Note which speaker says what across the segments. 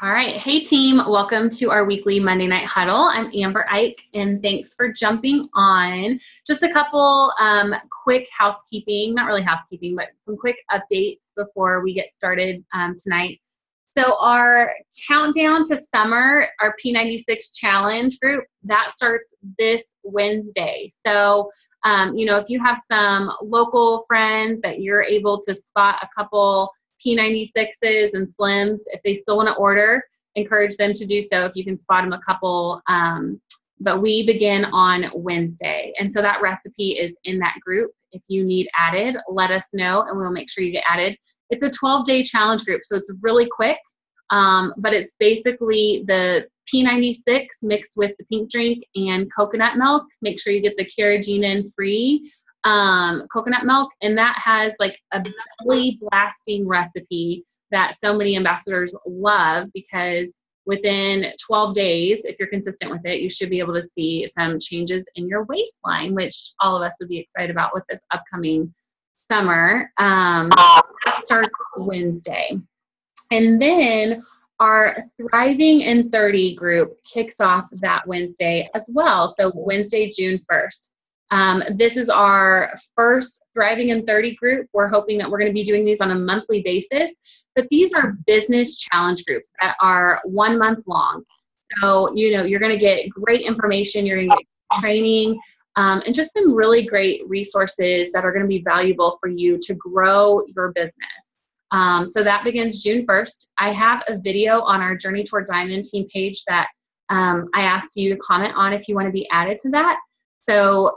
Speaker 1: All right. Hey, team. Welcome to our weekly Monday Night Huddle. I'm Amber Ike, and thanks for jumping on. Just a couple quick housekeeping, not really housekeeping, but some quick updates before we get started tonight. So our countdown to summer, our P96 challenge group, that starts this Wednesday. So, if you have some local friends that you're able to spot a couple P96s and Slims, if they still want to order, encourage them to do so if you can spot them a couple. But we begin on Wednesday. And so that recipe is in that group. If you need added, let us know and we'll make sure you get added. It's a 12-day challenge group, so it's really quick. But it's basically the P96 mixed with the pink drink and coconut milk. Make sure you get the carrageenan-free coconut milk, and that has like a belly blasting recipe that so many ambassadors love, because within 12 days, if you're consistent with it, you should be able to see some changes in your waistline, which all of us would be excited about with this upcoming summer. That starts Wednesday. And then our Thriving in 30 group kicks off that Wednesday as well. So Wednesday, June 1st. This is our first Thriving in 30 group. We're hoping that we're going to be doing these on a monthly basis, but these are business challenge groups that are 1 month long. So, you're going to get great information, you're going to get training, and just some really great resources that are going to be valuable for you to grow your business. So that begins June 1st. I have a video on our Journey Toward Diamond team page that I asked you to comment on if you want to be added to that. So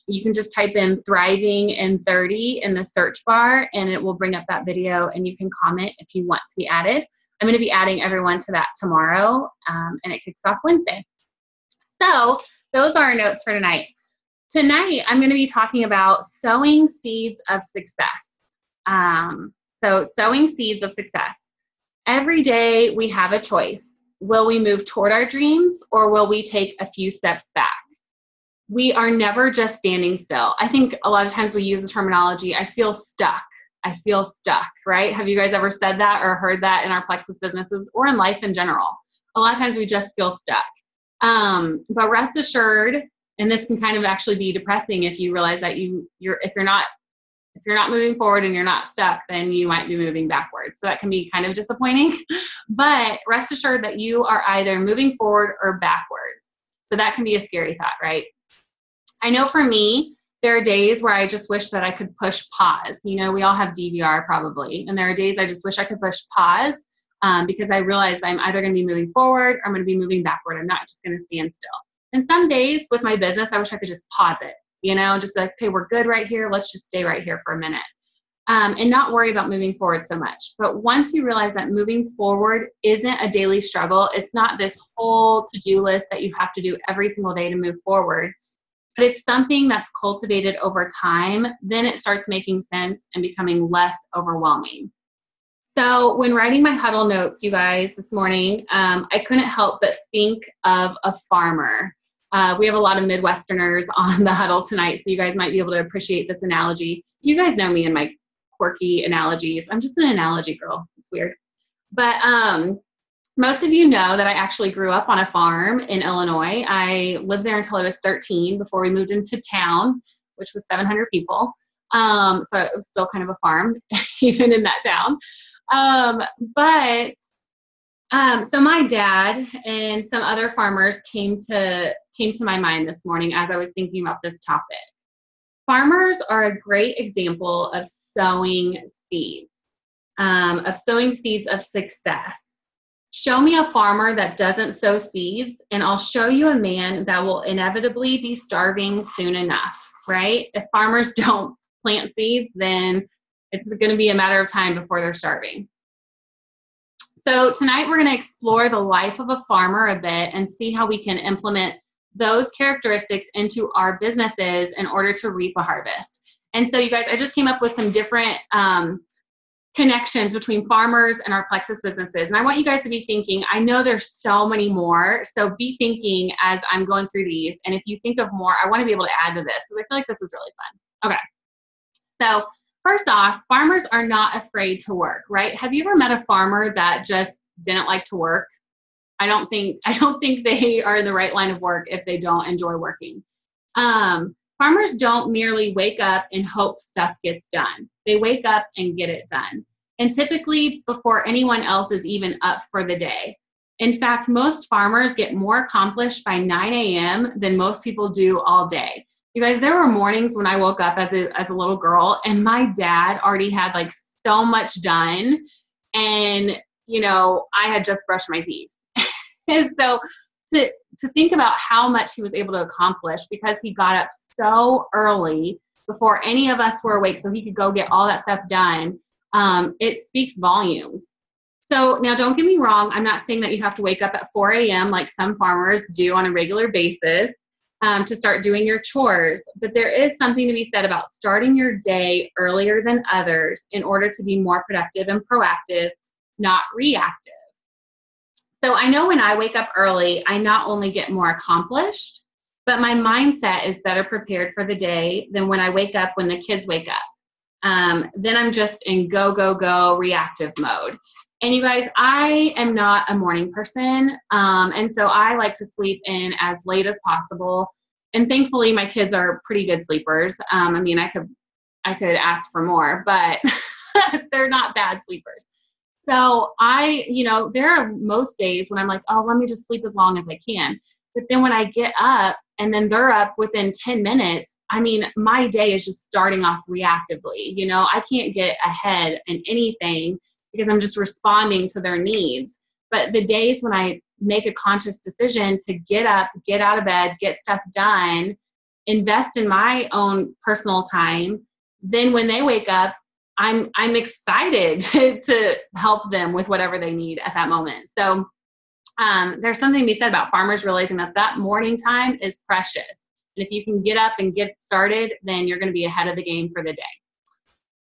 Speaker 1: you can just type in Thriving in 30 in the search bar, and it will bring up that video, and you can comment if you want to be added. I'm going to be adding everyone to that tomorrow, and it kicks off Wednesday. So those are our notes for tonight. Tonight, I'm going to be talking about sowing seeds of success. So sowing seeds of success. Every day we have a choice. Will we move toward our dreams, or will we take a few steps back? We are never just standing still. I think a lot of times we use the terminology, I feel stuck. I feel stuck, right? Have you guys ever said that or heard that in our Plexus businesses or in life in general? A lot of times we just feel stuck. But rest assured, and this can kind of actually be depressing if you realize that if you're not moving forward and you're not stuck, then you might be moving backwards. So that can be kind of disappointing. But rest assured that you are either moving forward or backwards. So that can be a scary thought, right? I know for me, there are days where I just wish that I could push pause. We all have DVR probably. And there are days I just wish I could push pause because I realize I'm either going to be moving forward or I'm going to be moving backward. I'm not just going to stand still. And some days with my business, I wish I could just pause it. Just like, okay, we're good right here. Let's just stay right here for a minute and not worry about moving forward so much. But once you realize that moving forward isn't a daily struggle, it's not this whole to-do list that you have to do every single day to move forward, but it's something that's cultivated over time, then it starts making sense and becoming less overwhelming. So when writing my huddle notes, you guys, this morning, I couldn't help but think of a farmer. We have a lot of Midwesterners on the huddle tonight, so you guys might be able to appreciate this analogy. You guys know me and my quirky analogies. I'm just an analogy girl. It's weird. But most of you know that I actually grew up on a farm in Illinois. I lived there until I was 13 before we moved into town, which was 700 people. So it was still kind of a farm, even in that town. So my dad and some other farmers came to my mind this morning as I was thinking about this topic. Farmers are a great example of sowing seeds of success. Show me a farmer that doesn't sow seeds, and I'll show you a man that will inevitably be starving soon enough, right? If farmers don't plant seeds, then it's going to be a matter of time before they're starving. So tonight we're going to explore the life of a farmer a bit and see how we can implement those characteristics into our businesses in order to reap a harvest. And so you guys, I just came up with some different connections between farmers and our Plexus businesses. And I want you guys to be thinking, I know there's so many more, so be thinking as I'm going through these. And if you think of more, I want to be able to add to this because I feel like this is really fun. Okay. So first off, farmers are not afraid to work, right? Have you ever met a farmer that just didn't like to work. I don't think they are in the right line of work if they don't enjoy working. Farmers don't merely wake up and hope stuff gets done. They wake up and get it done. And typically before anyone else is even up for the day. In fact, most farmers get more accomplished by 9 a.m. than most people do all day. You guys, there were mornings when I woke up as a little girl and my dad already had like so much done, and I had just brushed my teeth. And so to think about how much he was able to accomplish because he got up so early before any of us were awake so he could go get all that stuff done, it speaks volumes. So now don't get me wrong, I'm not saying that you have to wake up at 4 a.m. like some farmers do on a regular basis to start doing your chores, but there is something to be said about starting your day earlier than others in order to be more productive and proactive, not reactive. So I know when I wake up early, I not only get more accomplished, but my mindset is better prepared for the day than when I wake up when the kids wake up. Then I'm just in go, go, go reactive mode. And you guys, I am not a morning person. And so I like to sleep in as late as possible. And thankfully my kids are pretty good sleepers. I mean, I could ask for more, but they're not bad sleepers. So there are most days when I'm like, oh, let me just sleep as long as I can. But then when I get up and then they're up within 10 minutes, I mean, my day is just starting off reactively. I can't get ahead in anything because I'm just responding to their needs. But the days when I make a conscious decision to get up, get out of bed, get stuff done, invest in my own personal time, then when they wake up, I'm excited to help them with whatever they need at that moment. So there's something to be said about farmers realizing that morning time is precious. And if you can get up and get started, then you're going to be ahead of the game for the day.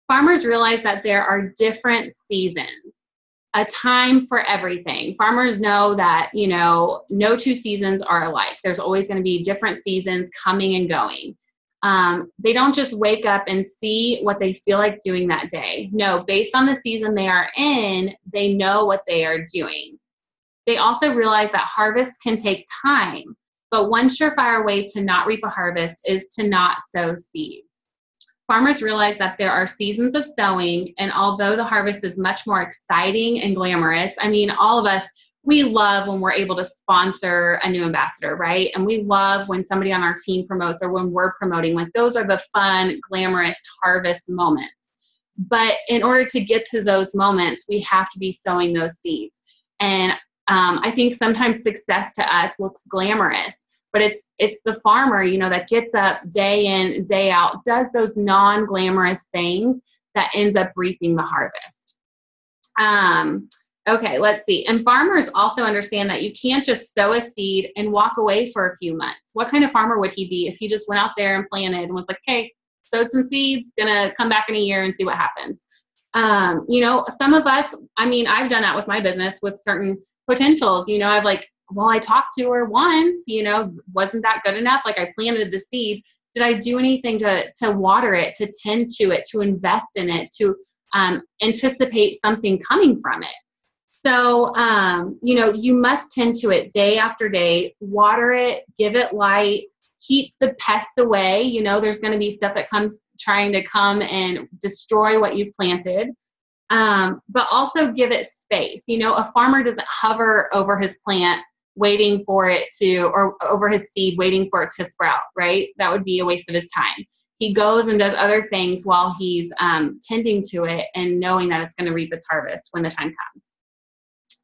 Speaker 1: Farmers realize that there are different seasons, a time for everything. Farmers know that, no two seasons are alike. There's always going to be different seasons coming and going. They don't just wake up and see what they feel like doing that day. No, based on the season they are in, they know what they are doing. They also realize that harvest can take time, but one surefire way to not reap a harvest is to not sow seeds. Farmers realize that there are seasons of sowing, and although the harvest is much more exciting and glamorous, I mean, all of us, we love when we're able to sponsor a new ambassador, right? And we love when somebody on our team promotes or when we're promoting. Like, those are the fun, glamorous harvest moments. But in order to get to those moments, we have to be sowing those seeds. And I think sometimes success to us looks glamorous, but it's the farmer, that gets up day in, day out, does those non-glamorous things that ends up reaping the harvest. Okay, let's see. And farmers also understand that you can't just sow a seed and walk away for a few months. What kind of farmer would he be if he just went out there and planted and was like, hey, sowed some seeds, gonna come back in a year and see what happens? Some of us, I mean, I've done that with my business with certain potentials. I've like, well, I talked to her once, wasn't that good enough? Like, I planted the seed. Did I do anything to water it, to tend to it, to invest in it, to anticipate something coming from it? So, you must tend to it day after day, water it, give it light, keep the pests away. There's going to be stuff that comes trying to come and destroy what you've planted, but also give it space. A farmer doesn't hover over his plant waiting for it to, or over his seed waiting for it to sprout, right? That would be a waste of his time. He goes and does other things while he's tending to it and knowing that it's going to reap its harvest when the time comes.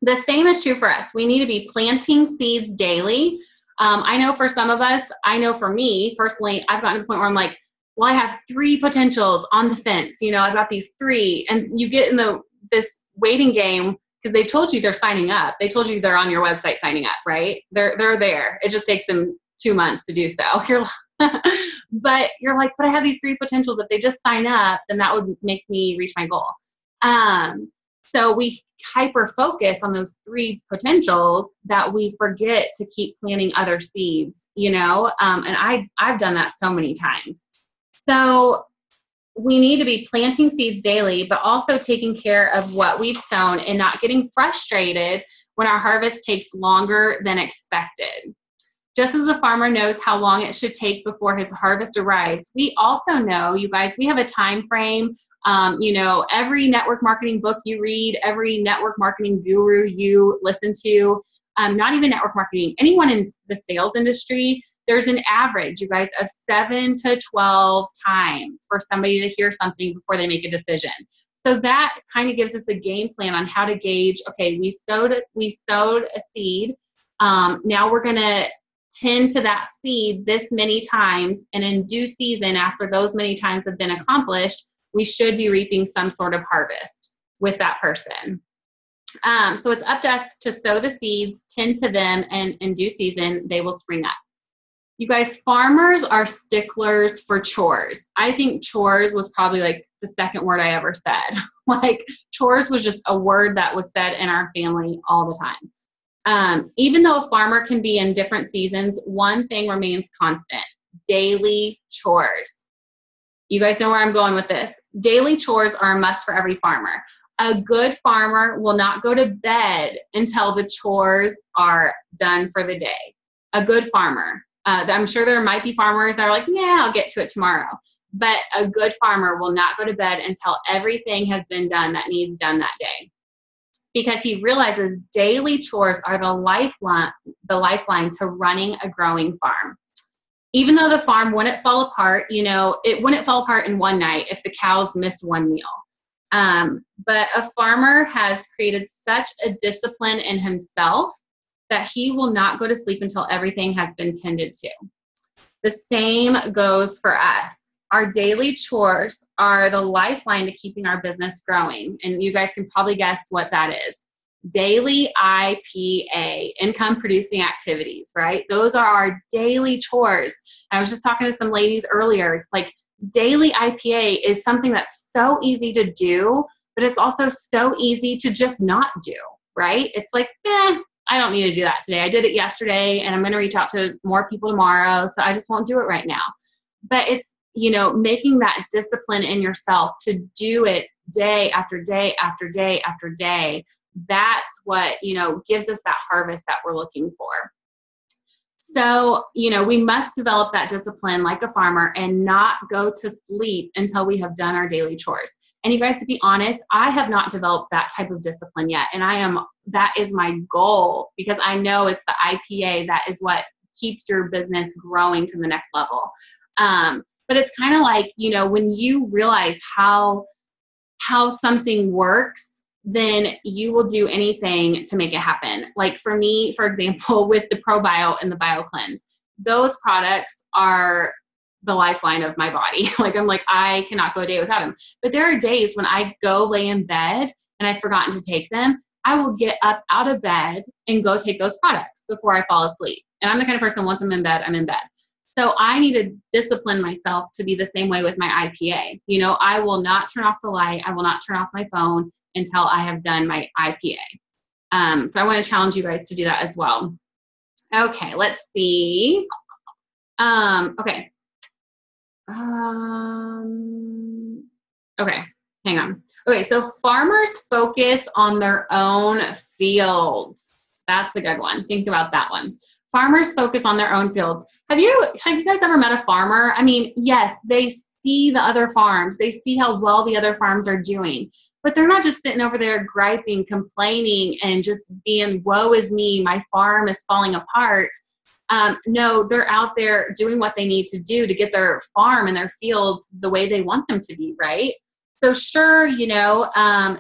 Speaker 1: The same is true for us. We need to be planting seeds daily. I know for some of us, I know for me personally, I've gotten to the point where I'm like, well, I have 3 potentials on the fence. I've got these 3, and you get in this waiting game because they've told you they're signing up. They told you they're on your website signing up, right? They're there. It just takes them 2 months to do so. But you're like, but I have these 3 potentials. If they just sign up, then that would make me reach my goal. So we hyper focus on those 3 potentials that we forget to keep planting other seeds, and I've done that so many times. So we need to be planting seeds daily, but also taking care of what we've sown and not getting frustrated when our harvest takes longer than expected. Just as a farmer knows how long it should take before his harvest arrives, we also know, you guys, we have a time frame. You know, every network marketing book you read, every network marketing guru you listen to, not even network marketing, anyone in the sales industry, there's an average, you guys, of 7 to 12 times for somebody to hear something before they make a decision. So that kind of gives us a game plan on how to gauge, okay, we sowed a seed. Now we're going to tend to that seed this many times, and in due season, after those many times have been accomplished, we should be reaping some sort of harvest with that person. So it's up to us to sow the seeds, tend to them, and in due season, they will spring up. You guys, farmers are sticklers for chores. I think chores was probably like the second word I ever said. Like chores was just a word that was said in our family all the time. Even though a farmer can be in different seasons, one thing remains constant: daily chores. You guys know where I'm going with this. Daily chores are a must for every farmer. A good farmer will not go to bed until the chores are done for the day. A good farmer. I'm sure there might be farmers that are like, yeah, I'll get to it tomorrow. But a good farmer will not go to bed until everything has been done that needs done that day. Because he realizes daily chores are the lifeline to running a growing farm. Even though the farm wouldn't fall apart, you know, it wouldn't fall apart in one night if the cows missed one meal. But a farmer has created such a discipline in himself that he will not go to sleep until everything has been tended to. The same goes for us. Our daily chores are the lifeline to keeping our business growing. And you guys can probably guess what that is. Daily IPA, income producing activities, right? Those are our daily chores. I was just talking to some ladies earlier, like daily IPA is something that's so easy to do, but it's also so easy to just not do, right? It's like, I don't need to do that today. I did it yesterday and I'm going to reach out to more people tomorrow, so I just won't do it right now. But it's, you know, making that discipline in yourself to do it day after day after day after day. That's what, you know, gives us that harvest that we're looking for. So, you know, we must develop that discipline like a farmer and not go to sleep until we have done our daily chores. And you guys, to be honest, I have not developed that type of discipline yet. And that is my goal, because I know it's the IPA that is what keeps your business growing to the next level. But it's kind of like, you know, when you realize how something works, then you will do anything to make it happen. Like for me, for example, with the ProBio and the BioCleanse, those products are the lifeline of my body. Like I'm like, I cannot go a day without them. But there are days when I go lay in bed and I've forgotten to take them. I will get up out of bed and go take those products before I fall asleep. And I'm the kind of person, once I'm in bed, I'm in bed. So I need to discipline myself to be the same way with my IPA. You know, I will not turn off the light. I will not turn off my phone until I have done my IPA. So I want to challenge you guys to do that as well. Okay, let's see. Okay. Okay, hang on. Okay, so farmers focus on their own fields. That's a good one. Think about that one. Farmers focus on their own fields. Have you guys ever met a farmer? I mean, yes, they see the other farms. They see how well the other farms are doing. But they're not just sitting over there griping, complaining, and just being, woe is me, my farm is falling apart. No, they're out there doing what they need to do to get their farm and their fields the way they want them to be, right? So sure, you know,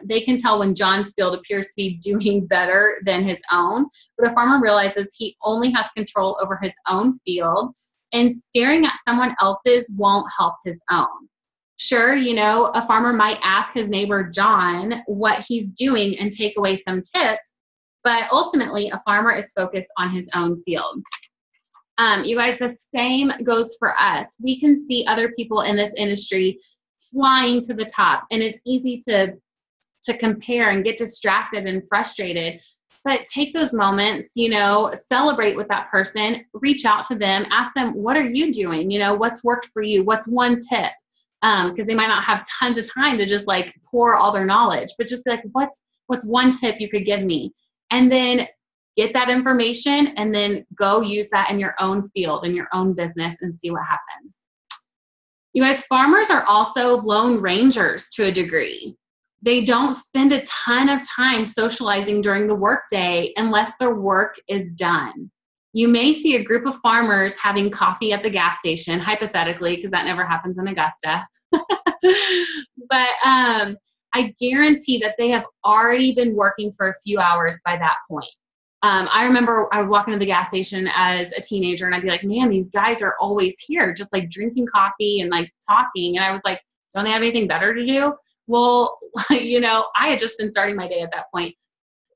Speaker 1: they can tell when John's field appears to be doing better than his own, but a farmer realizes he only has control over his own field, and staring at someone else's won't help his own. Sure, you know, a farmer might ask his neighbor John what he's doing and take away some tips, but ultimately a farmer is focused on his own field. You guys, the same goes for us. We can see other people in this industry flying to the top, and it's easy to compare and get distracted and frustrated. But take those moments, you know, celebrate with that person, reach out to them, ask them, what are you doing? You know, what's worked for you? What's one tip? because they might not have tons of time to just like pour all their knowledge, but just be like, what's one tip you could give me? And then get that information and then go use that in your own field, in your own business, and see what happens. You guys, farmers are also lone rangers to a degree. They don't spend a ton of time socializing during the workday unless their work is done. You may see a group of farmers having coffee at the gas station, hypothetically, because that never happens in Augusta. But I guarantee that they have already been working for a few hours by that point. I remember I would walk into the gas station as a teenager and I'd be like, man, these guys are always here, just like drinking coffee and like talking. And I was like, don't they have anything better to do? Well, you know, I had just been starting my day at that point.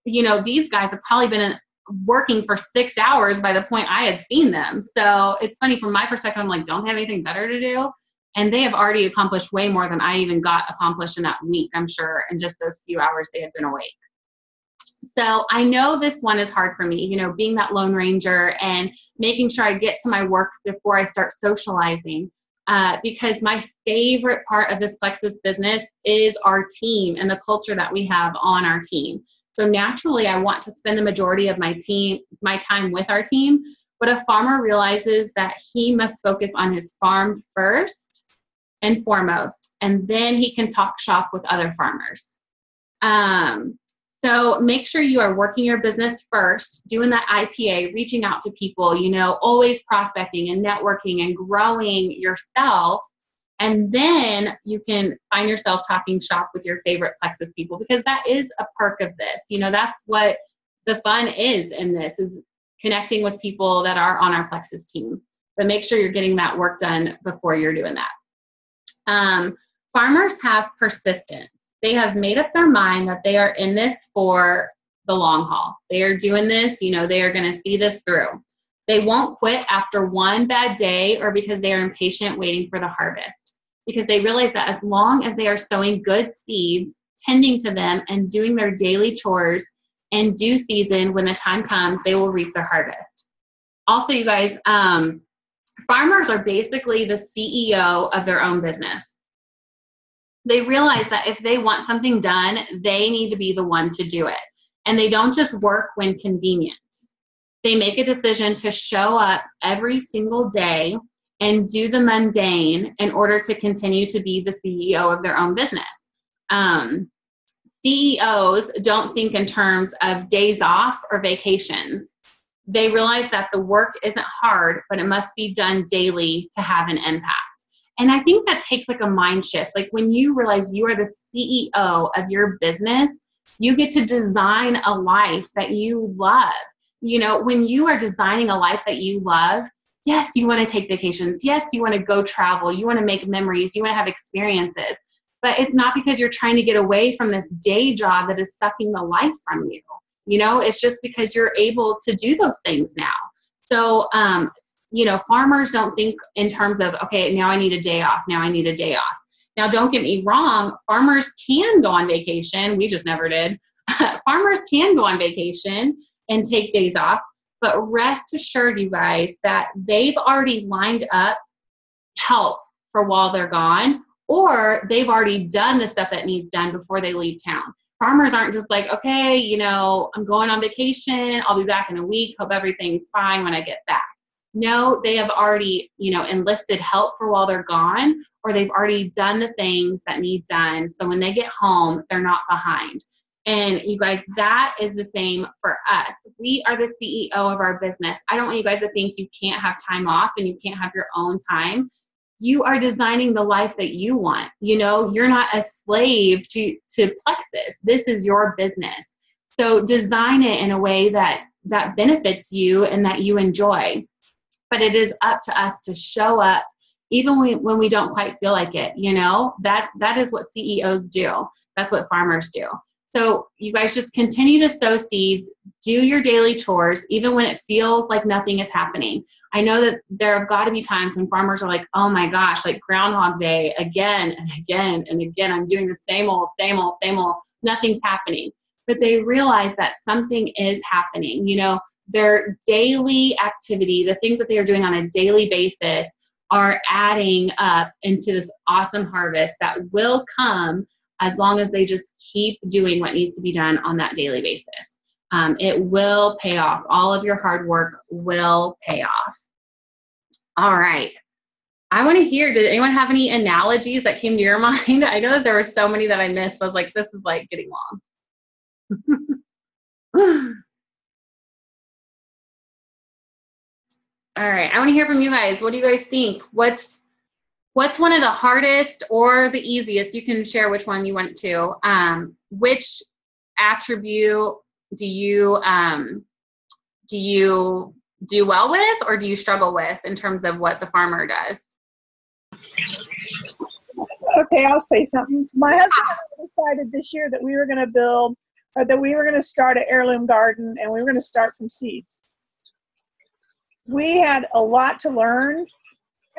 Speaker 1: You know, these guys have probably been working for 6 hours by the point I had seen them. So it's funny from my perspective, I'm like, don't they have anything better to do? And they have already accomplished way more than I even got accomplished in that week, I'm sure, in just those few hours they had been awake. So I know this one is hard for me, you know, being that lone ranger and making sure I get to my work before I start socializing, because my favorite part of this Plexus business is our team and the culture that we have on our team. So naturally, I want to spend the majority of my time with our team, but a farmer realizes that he must focus on his farm first and foremost, and then he can talk shop with other farmers. So make sure you are working your business first, doing that IPA, reaching out to people, you know, always prospecting and networking and growing yourself. And then you can find yourself talking shop with your favorite Plexus people, because that is a perk of this. You know, that's what the fun is in this, is connecting with people that are on our Plexus team. But make sure you're getting that work done before you're doing that. Farmers have persistence. They have made up their mind that they are in this for the long haul. They are doing this, you know, they are going to see this through. They won't quit after one bad day or because they are impatient waiting for the harvest, because they realize that as long as they are sowing good seeds, tending to them, and doing their daily chores in due season, when the time comes, they will reap their harvest. Also, you guys, farmers are basically the CEO of their own business. They realize that if they want something done, they need to be the one to do it. And they don't just work when convenient. They make a decision to show up every single day and do the mundane in order to continue to be the CEO of their own business. CEOs don't think in terms of days off or vacations. They realize that the work isn't hard, but it must be done daily to have an impact. And I think that takes like a mind shift. Like when you realize you are the CEO of your business, you get to design a life that you love. You know, when you are designing a life that you love, yes, you want to take vacations. Yes, you want to go travel. You want to make memories. You want to have experiences. But it's not because you're trying to get away from this day job that is sucking the life from you. You know, it's just because you're able to do those things now. So, you know, farmers don't think in terms of, okay, now I need a day off. Now I need a day off. Now, don't get me wrong. Farmers can go on vacation. We just never did. Farmers can go on vacation and take days off. But rest assured, you guys, that they've already lined up help for while they're gone, or they've already done the stuff that needs done before they leave town. Farmers aren't just like, okay, you know, I'm going on vacation. I'll be back in a week. Hope everything's fine when I get back. No, they have already, you know, enlisted help for while they're gone, or they've already done the things that need done. So when they get home, they're not behind. And you guys, that is the same for us. We are the CEO of our business. I don't want you guys to think you can't have time off and you can't have your own time. You are designing the life that you want. You know, you're not a slave to Plexus. This is your business. So design it in a way that benefits you and that you enjoy. But it is up to us to show up even when we don't quite feel like it. You know, that is what CEOs do. That's what farmers do. So you guys just continue to sow seeds, do your daily chores, even when it feels like nothing is happening. I know that there have got to be times when farmers are like, oh my gosh, like Groundhog Day again and again and again. I'm doing the same old, nothing's happening. But they realize that something is happening. You know, their daily activity, the things that they are doing on a daily basis are adding up into this awesome harvest that will come as long as they just keep doing what needs to be done on that daily basis. It will pay off. All of your hard work will pay off. All right. I want to hear, did anyone have any analogies that came to your mind? I know that there were so many that I missed. I was like, this is like getting long. All right. I want to hear from you guys. What do you guys think? What's one of the hardest or the easiest? You can share which one you want to. Which attribute do you do well with, or do you struggle with in terms of what the farmer does?
Speaker 2: Okay, I'll say something. My husband and I decided this year that we were going to build, or that we were going to start an heirloom garden, and we were going to start from seeds. We had a lot to learn.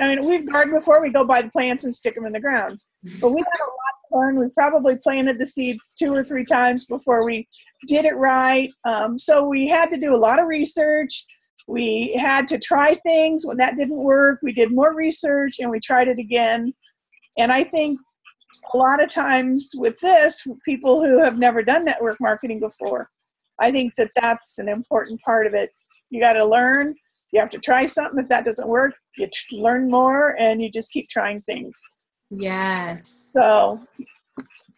Speaker 2: I mean, we've gardened before. We go buy the plants and stick them in the ground. But we had a lot to learn. We probably planted the seeds 2 or 3 times before we did it right. So we had to do a lot of research. We had to try things. When that didn't work, we did more research and we tried it again. And I think a lot of times with this, people who have never done network marketing before, I think that that's an important part of it. You got to learn. You have to try something. If that doesn't work, you learn more and you just keep trying things.
Speaker 1: Yes.
Speaker 2: So.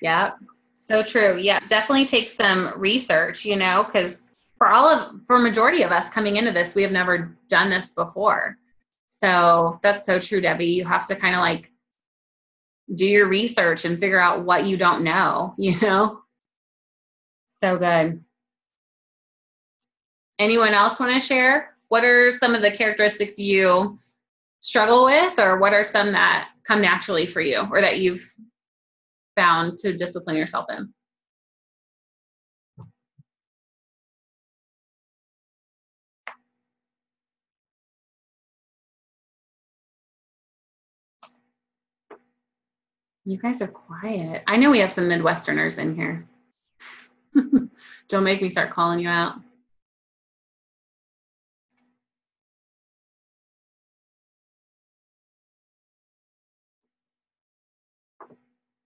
Speaker 1: Yeah. So true. Yeah. Definitely take some research, you know, because for majority of us coming into this, we have never done this before. So that's so true, Debbie. You have to kind of like do your research and figure out what you don't know, you know? So good. Anyone else want to share? What are some of the characteristics you struggle with, or what are some that come naturally for you or that you've found to discipline yourself in? You guys are quiet. I know we have some Midwesterners in here. Don't make me start calling you out.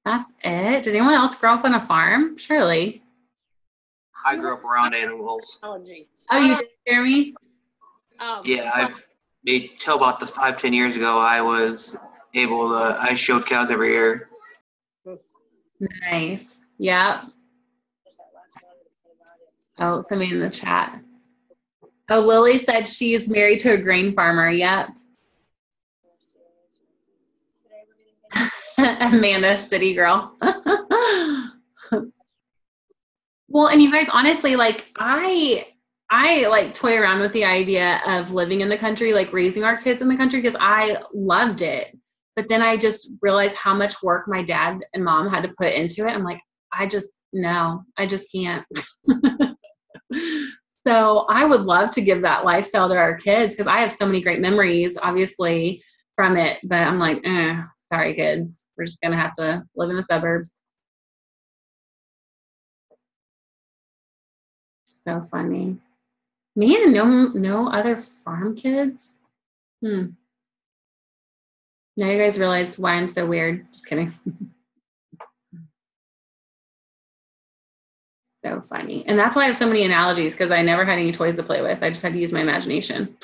Speaker 1: That's it. Did anyone else grow up on a farm? Surely.
Speaker 3: I grew up around animals.
Speaker 1: Oh, you did, Jeremy?
Speaker 3: Yeah, till about 5-10 years ago, I showed cows every year.
Speaker 1: Nice. Yeah. Oh, somebody in the chat. Oh, Lily said she's married to a grain farmer. Yep. Amanda, city girl. Well, and you guys, honestly, like I like toy around with the idea of living in the country, like raising our kids in the country, because I loved it. But then I just realized how much work my dad and mom had to put into it. I'm like, I just can't. So I would love to give that lifestyle to our kids because I have so many great memories, obviously, from it. But I'm like, sorry, kids. We're just going to have to live in the suburbs. So funny. Man, no other farm kids? Now you guys realize why I'm so weird. Just kidding. So funny. And that's why I have so many analogies, because I never had any toys to play with. I just had to use my imagination.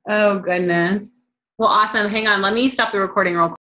Speaker 1: Oh, goodness. Well, awesome. Hang on. Let me stop the recording real quick.